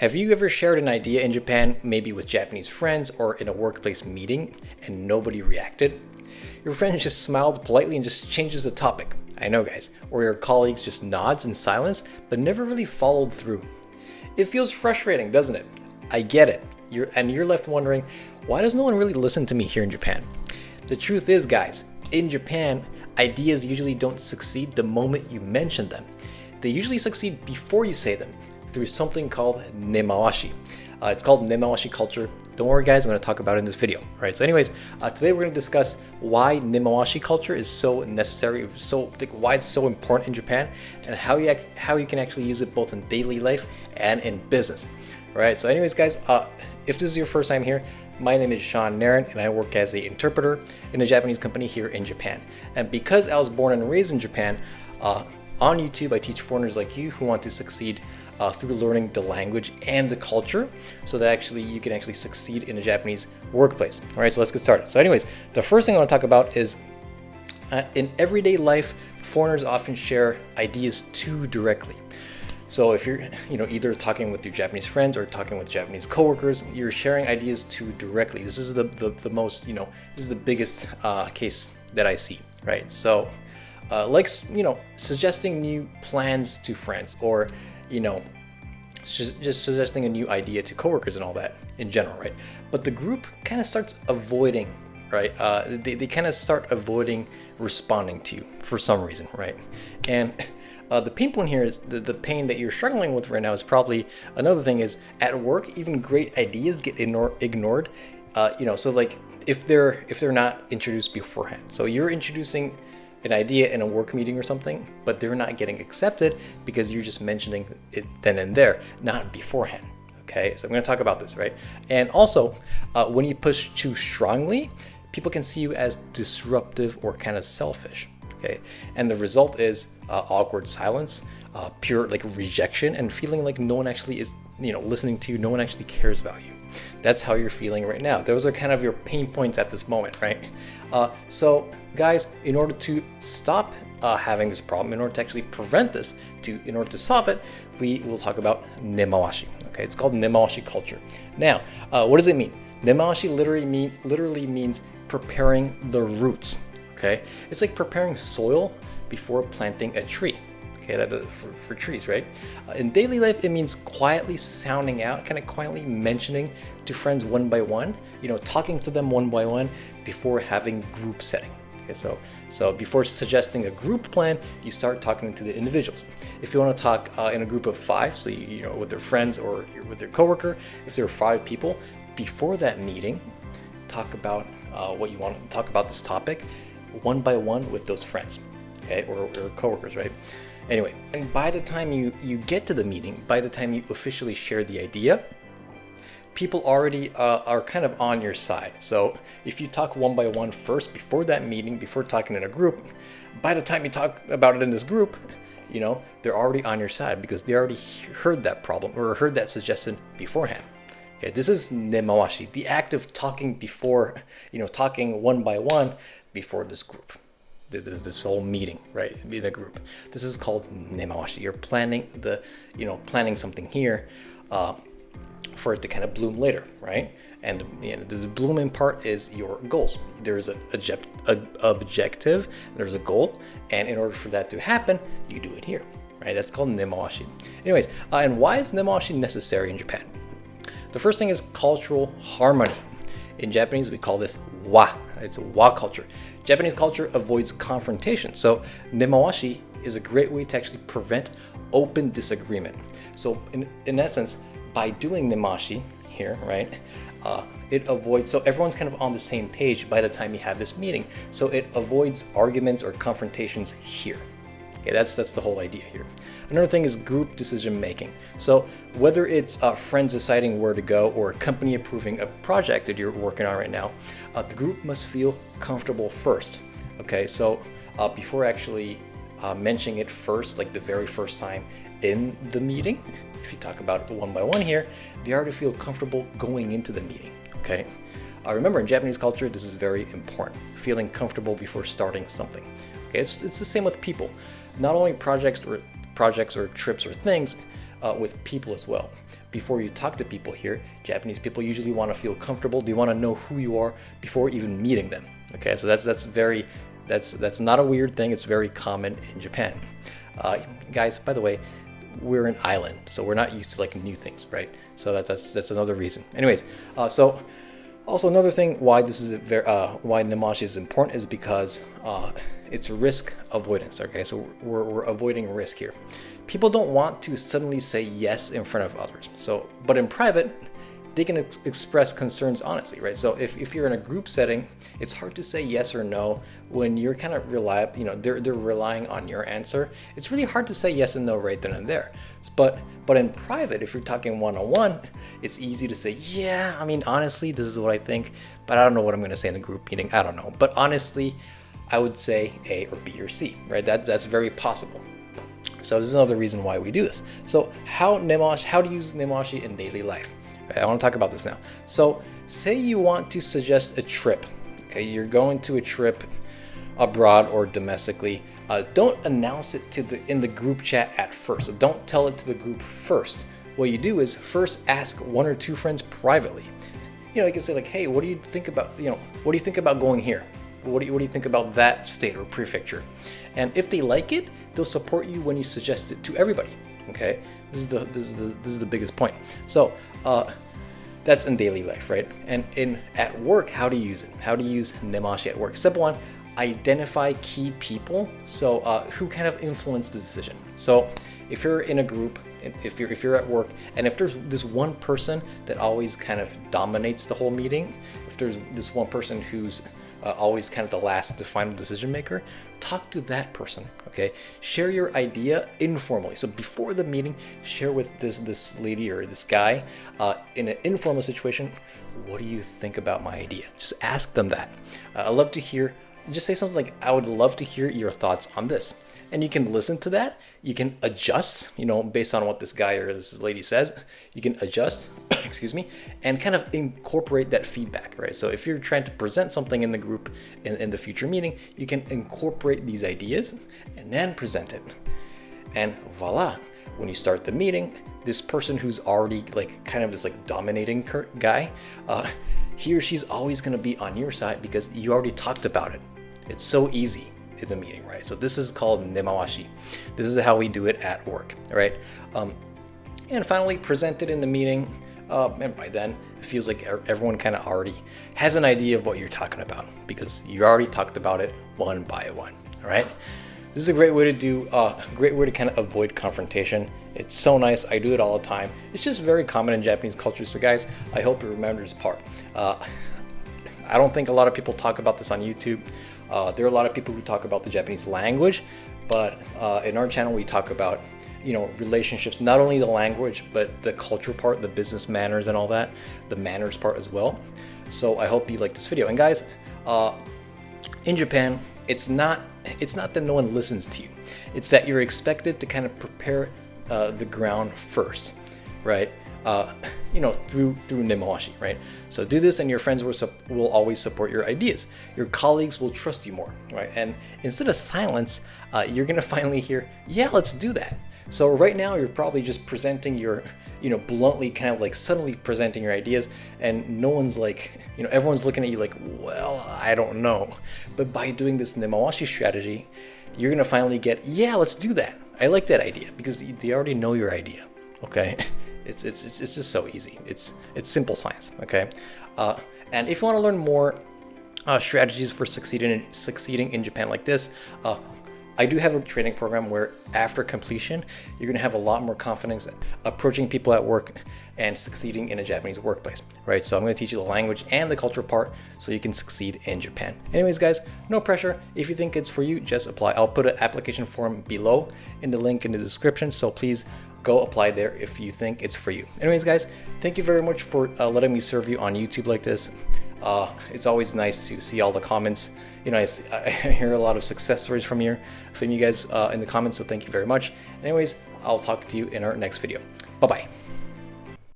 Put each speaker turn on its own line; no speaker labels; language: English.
Have you ever shared an idea in Japan, maybe with Japanese friends or in a workplace meeting, and nobody reacted? Your friend just smiled politely and just changes the topic. I know, guys. Or your colleagues just nods in silence, but never really followed through. It feels frustrating, doesn't it? I get it. You're left wondering, why does no one really listen to me here in Japan? The truth is, guys, in Japan, ideas usually don't succeed the moment you mention them. They usually succeed before you say them, through something called nemawashi. It's called nemawashi culture. Don't worry, guys, I'm going to talk about it in this video. All right. So anyways, today we're going to discuss why nemawashi culture is so necessary, why it's so important in Japan, and how you can actually use it both in daily life and in business. All right. So anyways, guys, if this is your first time here, my name is seannarron, and I work as an interpreter in a Japanese company here in Japan. And because I was born and raised in Japan, on YouTube, I teach foreigners like you who want to succeed through learning the language and the culture, so that you can actually succeed in a Japanese workplace. All right, so let's get started. So anyways, the first thing I want to talk about is in everyday life, foreigners often share ideas too directly. So if you're either talking with your Japanese friends or talking with Japanese coworkers, you're sharing ideas too directly. This is the most, this is the biggest case that I see, right? So suggesting new plans to friends, or just suggesting a new idea to coworkers and all that in general, right? But the group kind of starts avoiding, right? They kind of start avoiding responding to you for some reason, right? And the pain point here is the pain that you're struggling with right now is probably another thing is at work, even great ideas get ignored. So like if they're not introduced beforehand. So you're introducing an idea in a work meeting or something, but they're not getting accepted because you're just mentioning it then and there, not beforehand. Okay, so I'm going to talk about this, right? And also, when you push too strongly, people can see you as disruptive or kind of selfish. Okay, and the result is awkward silence, pure rejection, and feeling like no one actually is listening to you. No one actually cares about you. That's how you're feeling right now. Those are kind of your pain points at this moment, right? So guys, in order to stop having this problem, in order to actually prevent this, in order to solve it, we will talk about nemawashi. Okay, it's called nemawashi culture. Now, what does it mean? Nemawashi literally means preparing the roots. Okay, it's like preparing soil before planting a tree. Okay, for trees, right? In daily life, it means quietly sounding out, kind of quietly mentioning to friends one by one, talking to them one by one before having group setting. Okay, so before suggesting a group plan, you start talking to the individuals. If you want to talk in a group of 5, so with their friends or with their coworker, if there are 5 people, before that meeting, talk about what you want to talk about this topic one by one with those friends, okay, or coworkers, right? Anyway, and by the time you get to the meeting, by the time you officially share the idea, people already are kind of on your side. So if you talk one by one first before that meeting, before talking in a group, by the time you talk about it in this group, they're already on your side because they already heard that problem or heard that suggestion beforehand. Okay, this is nemawashi, the act of talking before, talking one by one before this group. This whole meeting, right, in a group. This is called nemawashi. You're planning planning something here for it to kind of bloom later, right? And the blooming part is your goals. There's an objective, there's a goal, and in order for that to happen, you do it here, right? That's called nemawashi. Anyways, and why is nemawashi necessary in Japan? The first thing is cultural harmony. In Japanese, we call this wa. It's a wa culture. Japanese culture avoids confrontation. So nemawashi is a great way to actually prevent open disagreement. So in essence, by doing nemawashi here, right, it avoids, so everyone's kind of on the same page by the time you have this meeting. So it avoids arguments or confrontations here. Okay, that's the whole idea here. Another thing is group decision making. So whether it's friends deciding where to go or a company approving a project that you're working on right now, the group must feel comfortable first. Okay, so before actually mentioning it first, like the very first time in the meeting, if you talk about it one by one here, they already feel comfortable going into the meeting. Okay, remember in Japanese culture, this is very important. Feeling comfortable before starting something. Okay, it's the same with people. Not only projects or trips or things, with people as well. Before you talk to people here, Japanese people usually want to feel comfortable. They want to know who you are before even meeting them. Okay, so that's not a weird thing. It's very common in Japan. Guys, by the way, we're an island, so we're not used to like new things, right? So that's another reason. Anyways, so also another thing why this is why nemawashi is important is because it's risk avoidance. Okay, so we're avoiding risk here. People don't want to suddenly say yes in front of others. So, but in private, they can express concerns honestly, right? So if you're in a group setting, it's hard to say yes or no when you're kind of they're relying on your answer. It's really hard to say yes and no right then and there. But in private, if you're talking one-on-one, it's easy to say, yeah, I mean, honestly, this is what I think, but I don't know what I'm going to say in a group meeting. I don't know. But honestly, I would say A or B or C, right? That's very possible. So this is another reason why we do this. So how to use nemawashi in daily life. Right, I want to talk about this now. So say you want to suggest a trip. Okay, you're going to a trip abroad or domestically. Don't announce it in the group chat at first. So don't tell it to the group first. What you do is first ask one or two friends privately. You can say like, hey, what do you think about what do you think about going here? What do you think about that state or prefecture? And if they like it, they'll support you when you suggest it to everybody. Okay, this is the biggest point. So that's in daily life, right? And at work, how to use it? How to use nemawashi at work? Step one: identify key people. So who kind of influence the decision? So if you're in a group, if you're at work, and if there's this one person that always kind of dominates the whole meeting, if there's this one person who's always kind of the final decision maker, talk to that person. Okay, share your idea informally. So before the meeting, share with this lady or this guy in an informal situation, what do you think about my idea? Just ask them that. I love to hear. Just say something like, I would love to hear your thoughts on this. And you can listen to that. You can adjust, based on what this guy or this lady says. You can adjust, excuse me, and kind of incorporate that feedback, right? So if you're trying to present something in the group in the future meeting, you can incorporate these ideas and then present it. And voila, when you start the meeting, this person who's already kind of this dominating guy, he or she's always going to be on your side because you already talked about it. It's so easy in the meeting, right? So this is called nemawashi. This is how we do it at work, right? And finally, present it in the meeting. And by then, it feels like everyone kind of already has an idea of what you're talking about because you already talked about it one by one, all right? This is a great way to kind of avoid confrontation. It's so nice. I do it all the time. It's just very common in Japanese culture. So guys, I hope you remember this part. I don't think a lot of people talk about this on YouTube. There are a lot of people who talk about the Japanese language, but in our channel we talk about relationships, not only the language but the culture part, the business manners and all that, the manners part as well. So I hope you like this video. And guys, in Japan, it's not that no one listens to you. It's that you're expected to kind of prepare the ground first, right? Through nemawashi, right? So do this and your friends will always support your ideas. Your colleagues will trust you more, right? And instead of silence, you're gonna finally hear, yeah, let's do that. So right now you're probably just presenting your, bluntly kind of suddenly presenting your ideas and no one's everyone's looking at you like, well, I don't know. But by doing this nemawashi strategy, you're gonna finally get, yeah, let's do that. I like that idea because they already know your idea, okay? It's just so easy. It's simple science, okay? And if you want to learn more strategies for succeeding in Japan like this, I do have a training program where after completion, you're going to have a lot more confidence approaching people at work and succeeding in a Japanese workplace, right? So I'm going to teach you the language and the culture part so you can succeed in Japan. Anyways, guys, no pressure. If you think it's for you, just apply. I'll put an application form below in the link in the description, so please go apply there if you think it's for you. Anyways, guys, thank you very much for letting me serve you on YouTube like this. It's always nice to see all the comments. I hear a lot of success stories from you guys in the comments, so thank you very much. Anyways, I'll talk to you in our next video. Bye-bye.